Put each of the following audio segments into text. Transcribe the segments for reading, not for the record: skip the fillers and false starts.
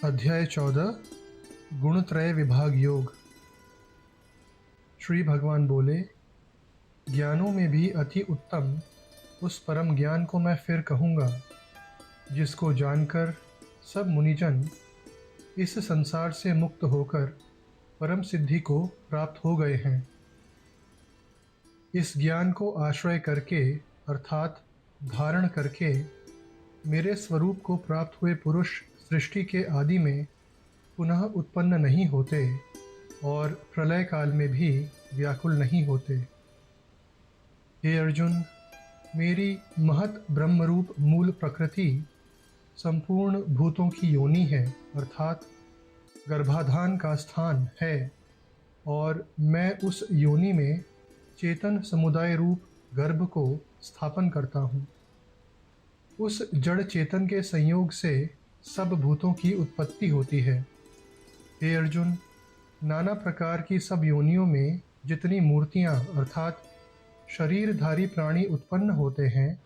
अध्याय 14 गुणत्रय विभाग योग। श्री भगवान बोले, ज्ञानों में भी अति उत्तम उस परम ज्ञान को मैं फिर कहूँगा जिसको जानकर सब मुनिजन इस संसार से मुक्त होकर परम सिद्धि को प्राप्त हो गए हैं। इस ज्ञान को आश्रय करके अर्थात धारण करके मेरे स्वरूप को प्राप्त हुए पुरुष सृष्टि के आदि में पुनः उत्पन्न नहीं होते और प्रलय काल में भी व्याकुल नहीं होते। हे अर्जुन, मेरी महत ब्रह्मरूप मूल प्रकृति संपूर्ण भूतों की योनि है अर्थात गर्भाधान का स्थान है और मैं उस योनि में चेतन समुदाय रूप गर्भ को स्थापन करता हूँ। उस जड़ चेतन के संयोग से सब भूतों की उत्पत्ति होती है। हे अर्जुन, नाना प्रकार की सब योनियों में जितनी मूर्तियाँ अर्थात शरीरधारी प्राणी उत्पन्न होते हैं,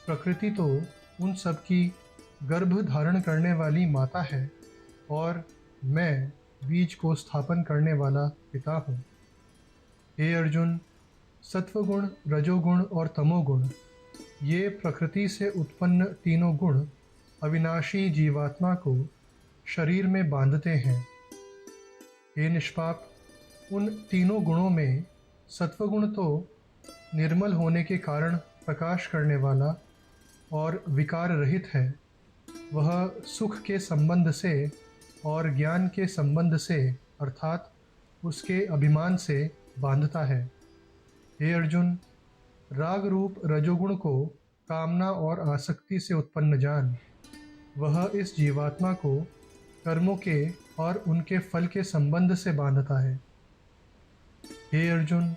प्रकृति तो उन सब की गर्भ धारण करने वाली माता है और मैं बीज को स्थापन करने वाला पिता हूँ। हे अर्जुन, सत्वगुण, रजोगुण और तमोगुण ये प्रकृति से उत्पन्न तीनों गुण अविनाशी जीवात्मा को शरीर में बांधते हैं। हे निष्पाप, उन तीनों गुणों में सत्वगुण तो निर्मल होने के कारण प्रकाश करने वाला और विकार रहित है। वह सुख के संबंध से और ज्ञान के संबंध से अर्थात उसके अभिमान से बांधता है। हे अर्जुन, राग रूप रजोगुण को कामना और आसक्ति से उत्पन्न जान। वह इस जीवात्मा को कर्मों के और उनके फल के संबंध से बांधता है। हे अर्जुन,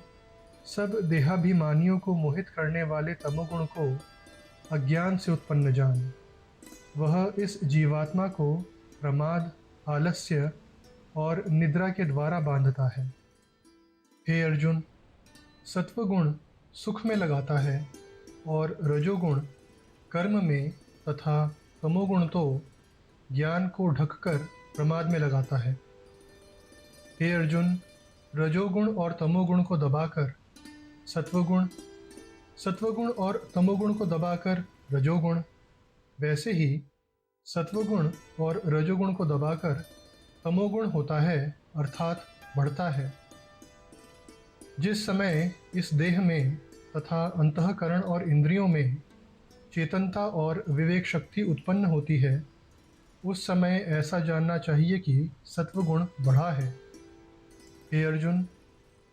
सब देहाभिमानियों को मोहित करने वाले तमोगुण को अज्ञान से उत्पन्न जान। वह इस जीवात्मा को प्रमाद, आलस्य और निद्रा के द्वारा बांधता है। हे अर्जुन, सत्वगुण सुख में लगाता है और रजोगुण कर्म में तथा तमोगुण तो ज्ञान को ढककर प्रमाद में लगाता है। हे अर्जुन, रजोगुण और तमोगुण को दबाकर सत्वगुण और तमोगुण को दबाकर रजोगुण, वैसे ही सत्वगुण और रजोगुण को दबाकर तमोगुण होता है अर्थात बढ़ता है। जिस समय इस देह में तथा अंतःकरण और इंद्रियों में चेतनता और विवेक शक्ति उत्पन्न होती है, उस समय ऐसा जानना चाहिए कि सत्वगुण बढ़ा है। हे अर्जुन,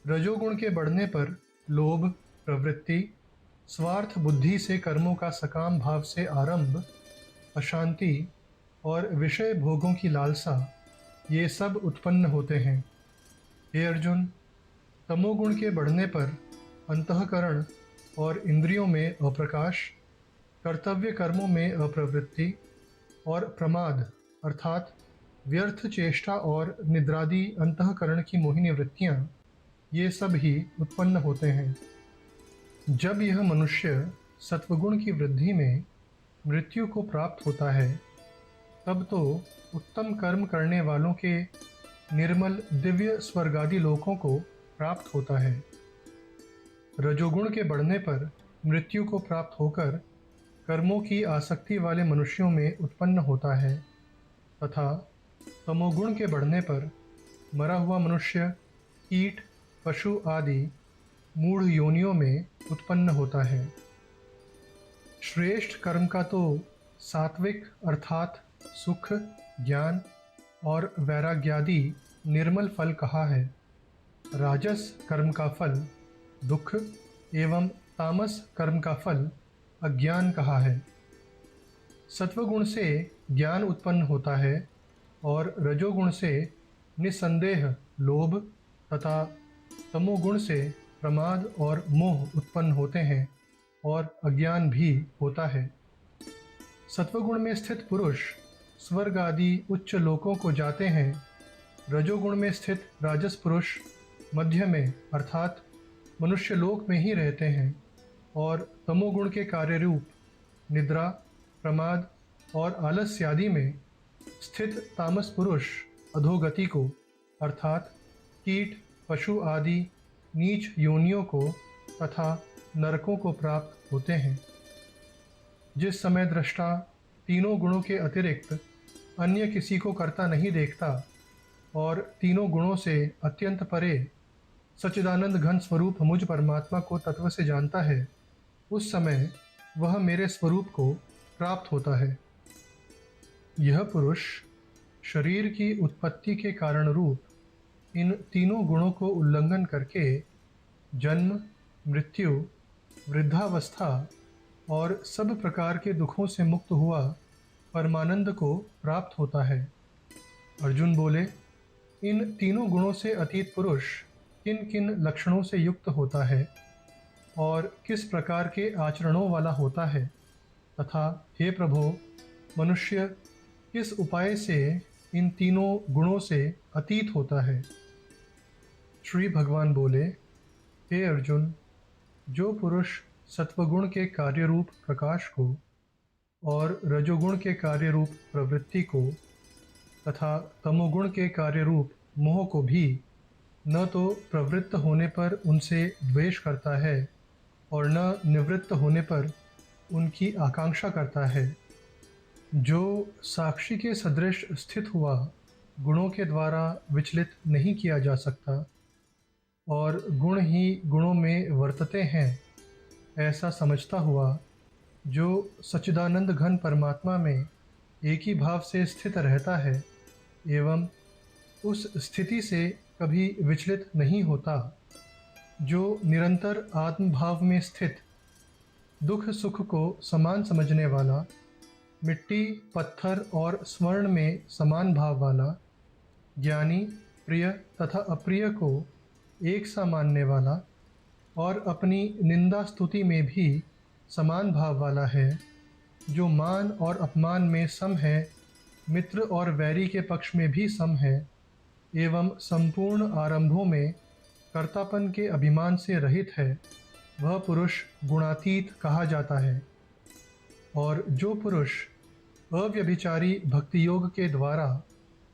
रजोगुण के बढ़ने पर लोभ, प्रवृत्ति, स्वार्थ बुद्धि से कर्मों का सकाम भाव से आरंभ, अशांति और विषय भोगों की लालसा ये सब उत्पन्न होते हैं। हे अर्जुन, तमोगुण के बढ़ने पर अंतःकरण और इंद्रियों में अप्रकाश, कर्तव्य कर्मों में अप्रवृत्ति और प्रमाद अर्थात व्यर्थ चेष्टा और निद्रादि अंतःकरण की मोहिनी वृत्तियाँ ये सब ही उत्पन्न होते हैं। जब यह मनुष्य सत्वगुण की वृद्धि में मृत्यु को प्राप्त होता है, तब तो उत्तम कर्म करने वालों के निर्मल दिव्य स्वर्गादि लोकों को प्राप्त होता है। रजोगुण के बढ़ने पर मृत्यु को प्राप्त होकर कर्मों की आसक्ति वाले मनुष्यों में उत्पन्न होता है तथा तमोगुण के बढ़ने पर मरा हुआ मनुष्य कीट, पशु आदि मूढ़ योनियों में उत्पन्न होता है। श्रेष्ठ कर्म का तो सात्विक अर्थात सुख, ज्ञान और वैराग्यादि निर्मल फल कहा है। राजस कर्म का फल दुख एवं तामस कर्म का फल अज्ञान कहा है। सत्वगुण से ज्ञान उत्पन्न होता है और रजोगुण से निस्संदेह लोभ तथा तमोगुण से प्रमाद और मोह उत्पन्न होते हैं और अज्ञान भी होता है। सत्वगुण में स्थित पुरुष स्वर्ग आदि उच्च लोकों को जाते हैं। रजोगुण में स्थित राजस पुरुष मध्य में अर्थात मनुष्य लोक में ही रहते हैं और तमोगुण के कार्य रूप निद्रा, प्रमाद और आलस्य आदि में स्थित तामस पुरुष अधोगति को अर्थात कीट, पशु आदि नीच योनियों को तथा नरकों को प्राप्त होते हैं। जिस समय दृष्टा तीनों गुणों के अतिरिक्त अन्य किसी को करता नहीं देखता और तीनों गुणों से अत्यंत परे सच्चिदानंद घन स्वरूप मुझ परमात्मा को तत्व से जानता है, उस समय वह मेरे स्वरूप को प्राप्त होता है। यह पुरुष शरीर की उत्पत्ति के कारण रूप इन तीनों गुणों को उल्लंघन करके जन्म, मृत्यु, वृद्धावस्था और सब प्रकार के दुखों से मुक्त हुआ परमानंद को प्राप्त होता है। अर्जुन बोले, इन तीनों गुणों से अतीत पुरुष किन किन लक्षणों से युक्त होता है और किस प्रकार के आचरणों वाला होता है, तथा हे प्रभो, मनुष्य किस उपाय से इन तीनों गुणों से अतीत होता है। श्री भगवान बोले, हे अर्जुन, जो पुरुष सत्वगुण के कार्य रूप प्रकाश को और रजोगुण के कार्य रूप प्रवृत्ति को तथा तमोगुण के कार्य रूप मोह को भी न तो प्रवृत्त होने पर उनसे द्वेष करता है और न निवृत्त होने पर उनकी आकांक्षा करता है, जो साक्षी के सदृश स्थित हुआ गुणों के द्वारा विचलित नहीं किया जा सकता और गुण ही गुणों में वर्तते हैं, ऐसा समझता हुआ जो सच्चिदानंद घन परमात्मा में एक ही भाव से स्थित रहता है एवं उस स्थिति से कभी विचलित नहीं होता, जो निरंतर आत्मभाव में स्थित, दुख सुख को समान समझने वाला, मिट्टी, पत्थर और स्वर्ण में समान भाव वाला, ज्ञानी, प्रिय तथा अप्रिय को एक सा मानने वाला और अपनी निंदा स्तुति में भी समान भाव वाला है, जो मान और अपमान में सम है, मित्र और वैरी के पक्ष में भी सम है एवं संपूर्ण आरंभों में कर्तापन के अभिमान से रहित है, वह पुरुष गुणातीत कहा जाता है। और जो पुरुष अव्यभिचारी भक्ति योग के द्वारा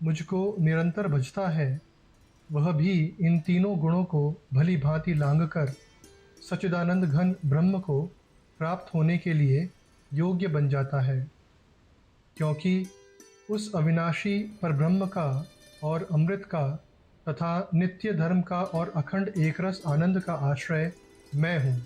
मुझको निरंतर भजता है, वह भी इन तीनों गुणों को भली भांति लांघकर सच्चिदानंद घन ब्रह्म को प्राप्त होने के लिए योग्य बन जाता है, क्योंकि उस अविनाशी परब्रह्म का और अमृत का तथा नित्य धर्म का और अखंड एकरस आनंद का आश्रय मैं हूँ।